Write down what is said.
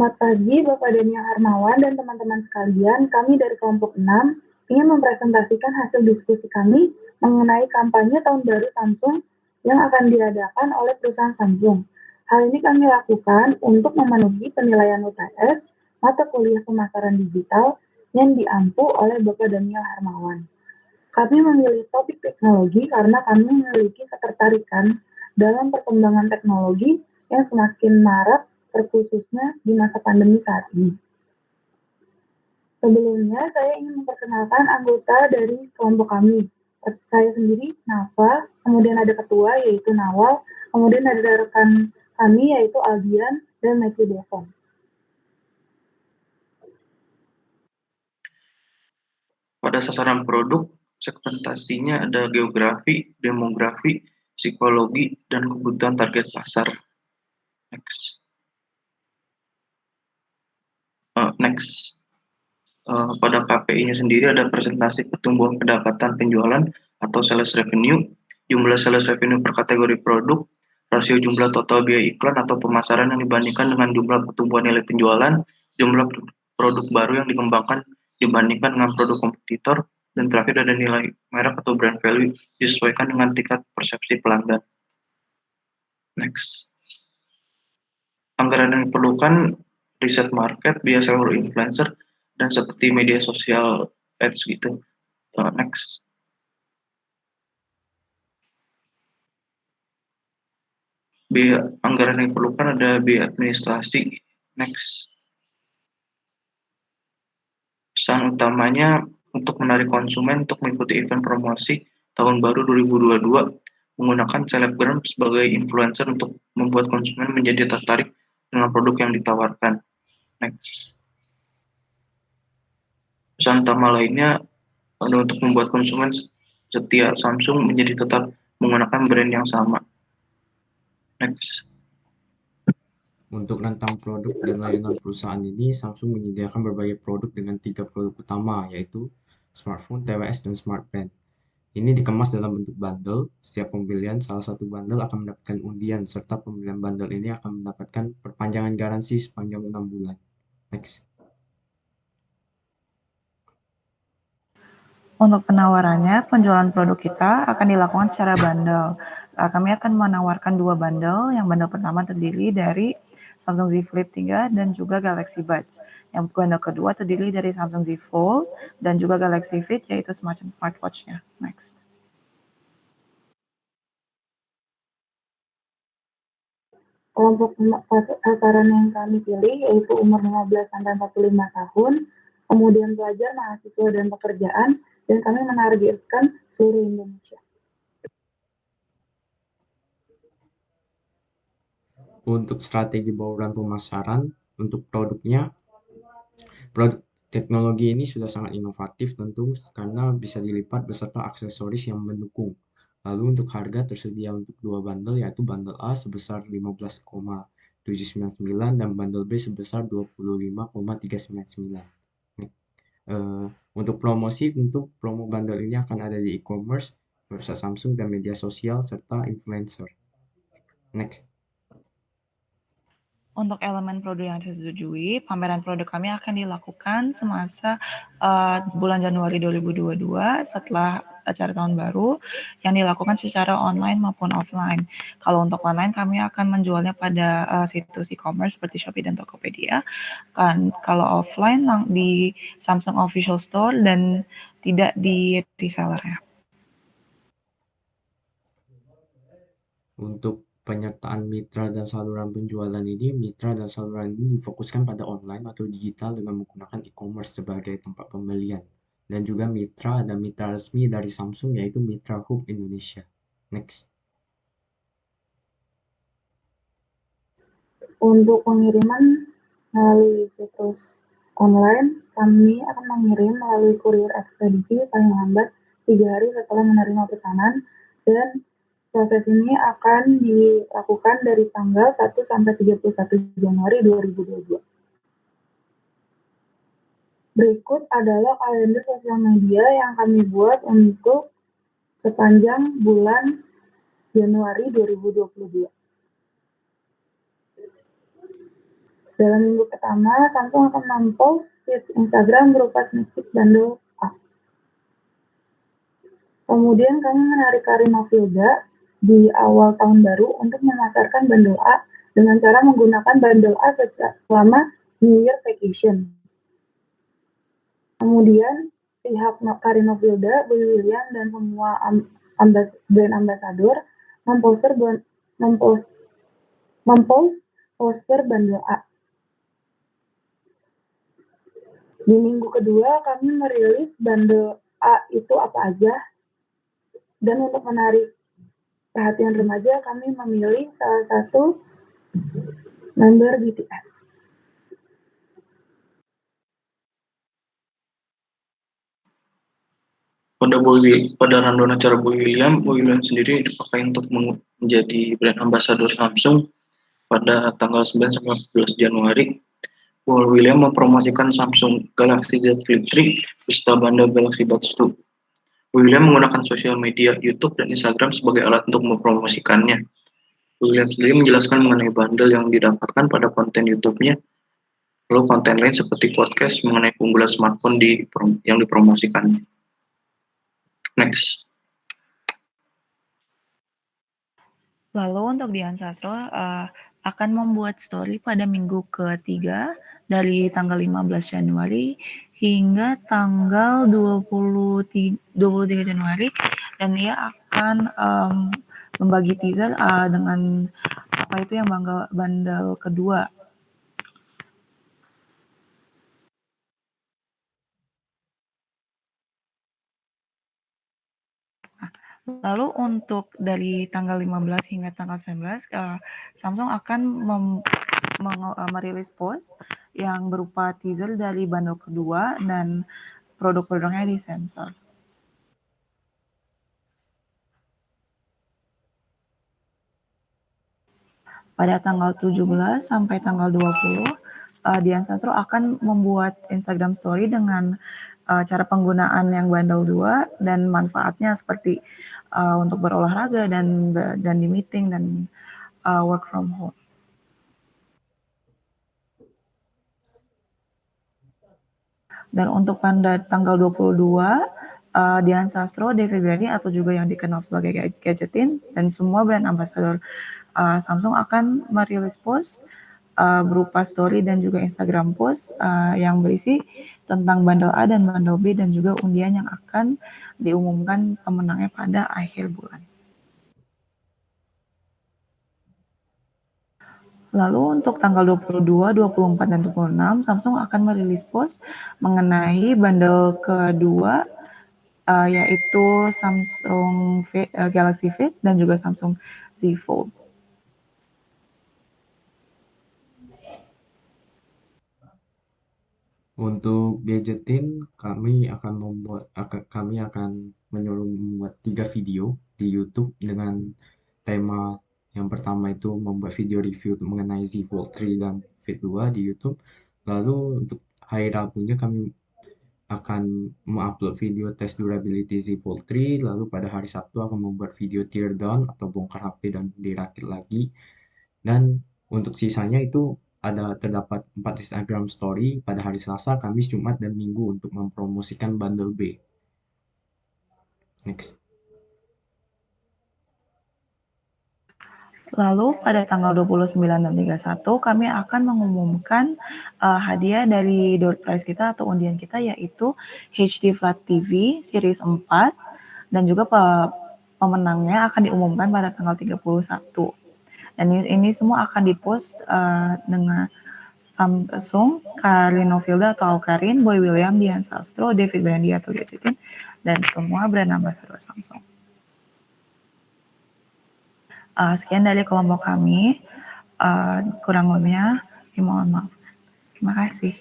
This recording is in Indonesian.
Selamat pagi, Bapak Daniel Hermawan dan teman-teman sekalian. Kami dari kelompok 6 ingin mempresentasikan hasil diskusi kami mengenai kampanye tahun baru Samsung yang akan diadakan oleh perusahaan Samsung. Hal ini kami lakukan untuk memenuhi penilaian UTS mata kuliah pemasaran digital yang diampu oleh Bapak Daniel Hermawan. Kami memilih topik teknologi karena kami memiliki ketertarikan dalam perkembangan teknologi yang semakin marak, terkhususnya di masa pandemi saat ini. Sebelumnya, saya ingin memperkenalkan anggota dari kelompok kami. Saya sendiri, Nafa, kemudian ada ketua, yaitu Nawal, kemudian ada rekan kami, yaitu Aldian dan Matthew Devon. Pada sasaran produk, segmentasinya ada geografi, demografi, psikologi, dan kebutuhan target pasar. Next. Pada KPI-nya sendiri ada presentasi pertumbuhan pendapatan penjualan atau sales revenue, jumlah sales revenue per kategori produk, rasio jumlah total biaya iklan atau pemasaran yang dibandingkan dengan jumlah pertumbuhan nilai penjualan, jumlah produk baru yang dikembangkan dibandingkan dengan produk kompetitor, dan terakhir ada nilai merek atau brand value disesuaikan dengan tingkat persepsi pelanggan. Next. Anggaran yang diperlukan riset market, biaya seluruh influencer, dan seperti media sosial ads gitu. Next. Biaya anggaran yang diperlukan ada biaya administrasi. Next. Pesan utamanya untuk menarik konsumen untuk mengikuti event promosi tahun baru 2022 menggunakan selebgram sebagai influencer untuk membuat konsumen menjadi tertarik dengan produk yang ditawarkan. Next. Pesan utama lainnya untuk membuat konsumen setia Samsung menjadi tetap menggunakan brand yang sama. Next. Untuk rentang produk dan layanan perusahaan ini, Samsung menyediakan berbagai produk dengan 3 produk utama, yaitu smartphone, TWS, dan smartband. Ini dikemas dalam bentuk bundle. Setiap pembelian salah satu bundle akan mendapatkan undian, serta pembelian bundle ini akan mendapatkan perpanjangan garansi sepanjang 6 bulan. Next. Untuk penawarannya, penjualan produk kita akan dilakukan secara bundle. Kami akan menawarkan 2 bundle. Yang bundle pertama terdiri dari Samsung Z Flip 3 dan juga Galaxy Buds. Yang bundle kedua terdiri dari Samsung Z Fold dan juga Galaxy Fit, yaitu semacam smartwatch-nya. Next. Kelompok sasaran yang kami pilih yaitu umur 15-45 tahun, kemudian pelajar, mahasiswa, dan pekerjaan, dan kami menargetkan seluruh Indonesia. Untuk strategi bauran pemasaran, untuk produknya, produk teknologi ini sudah sangat inovatif tentu karena bisa dilipat beserta aksesoris yang mendukung. Lalu untuk harga tersedia untuk 2 bundle, yaitu bundle A sebesar 15,799 dan bundle B sebesar 25,399. Untuk promosi, tentu promo bundle ini akan ada di e-commerce, website Samsung, dan media sosial, serta influencer. Next. Untuk elemen produk yang disetujui, pameran produk kami akan dilakukan semasa bulan Januari 2022 setelah acara tahun baru yang dilakukan secara online maupun offline. Kalau untuk online, kami akan menjualnya pada situs e-commerce seperti Shopee dan Tokopedia. Kalau offline di Samsung Official Store dan tidak di reseller ya. Untuk penyertaan mitra dan saluran penjualan ini, mitra dan saluran ini difokuskan pada online atau digital dengan menggunakan e-commerce sebagai tempat pembelian. Dan juga mitra, ada mitra resmi dari Samsung, yaitu Mitra Hub Indonesia. Next. Untuk pengiriman melalui situs online, kami akan mengirim melalui kurir ekspedisi paling lambat 3 hari setelah menerima pesanan, dan proses ini akan dilakukan dari tanggal 1 sampai 31 Januari 2022. Berikut adalah kalender sosial media yang kami buat untuk sepanjang bulan Januari 2022. Dalam minggu pertama, Samsung akan mempost feed Instagram berupa sneak peek bundle A. Kemudian kami menarik Karin Novilda di awal tahun baru untuk memasarkan bundle A dengan cara menggunakan bundle A selama New Year Vacation. Kemudian pihak Karin Novilda, Boy William, dan semua brand ambassador mempost poster bundle A. Di minggu kedua, kami merilis bundle A itu apa aja, dan untuk menarik perhatian remaja, kami memilih salah satu member BTS. Pada rundown acara Boy William sendiri dipakai untuk menjadi brand ambassador Samsung pada tanggal 9 sampai 14 Januari. Boy William mempromosikan Samsung Galaxy Z Flip 3 beserta bundle Galaxy Buds 2. William menggunakan sosial media YouTube dan Instagram sebagai alat untuk mempromosikannya. William sendiri menjelaskan mengenai bundle yang didapatkan pada konten YouTube-nya, lalu konten lain seperti podcast mengenai keunggulan smartphone yang dipromosikannya. Next. Lalu untuk Dian Sastro akan membuat story pada minggu ketiga dari tanggal 15 Januari hingga tanggal 23 Januari, dan ia akan membagi teaser dengan apa itu yang bundle kedua. Lalu untuk dari tanggal 15 hingga tanggal 19, Samsung akan merilis post yang berupa teaser dari bundle kedua dan produk-produknya disensor. Pada tanggal 17 sampai tanggal 20, Dian Sastro akan membuat Instagram Story dengan cara penggunaan yang bundle 2 dan manfaatnya seperti untuk berolahraga dan di meeting dan work from home. Dan untuk pada tanggal 22, Dian Sastro, Devi Berani atau juga yang dikenal sebagai Gadgetin dan semua brand ambassador Samsung akan merilis post berupa story dan juga Instagram post yang berisi tentang bundle A dan bundle B dan juga undian yang akan diumumkan pemenangnya pada akhir bulan. Lalu untuk tanggal 22, 24, dan 26, Samsung akan merilis post mengenai bundle kedua yaitu Samsung Galaxy Fit dan juga Samsung Z Fold. Untuk Gadgetin, kami akan menyuruh membuat 3 video di YouTube dengan tema yang pertama itu membuat video review mengenai Z Fold 3 dan Fit 2 di YouTube. Lalu untuk hari Rabunya kami akan mengupload video tes durability Z Fold 3, lalu pada hari Sabtu akan membuat video tear down atau bongkar HP dan dirakit lagi. Dan untuk sisanya itu terdapat 4 Instagram story pada hari Selasa, Kamis, Jumat, dan Minggu untuk mempromosikan bundle B. Next. Lalu pada tanggal 29 dan 31 kami akan mengumumkan hadiah dari door prize kita atau undian kita, yaitu HD Flat TV Series 4, dan juga pemenangnya akan diumumkan pada tanggal 31. Dan ini semua akan dipost dengan Samsung, Karin Novilda atau Karin, Boy William, Dian Sastro, David Brandy atau Gadgetin, dan semua brand ambassador Samsung. Sekian dari kelompok kami, kurang lebihnya mohon maaf. Terima kasih.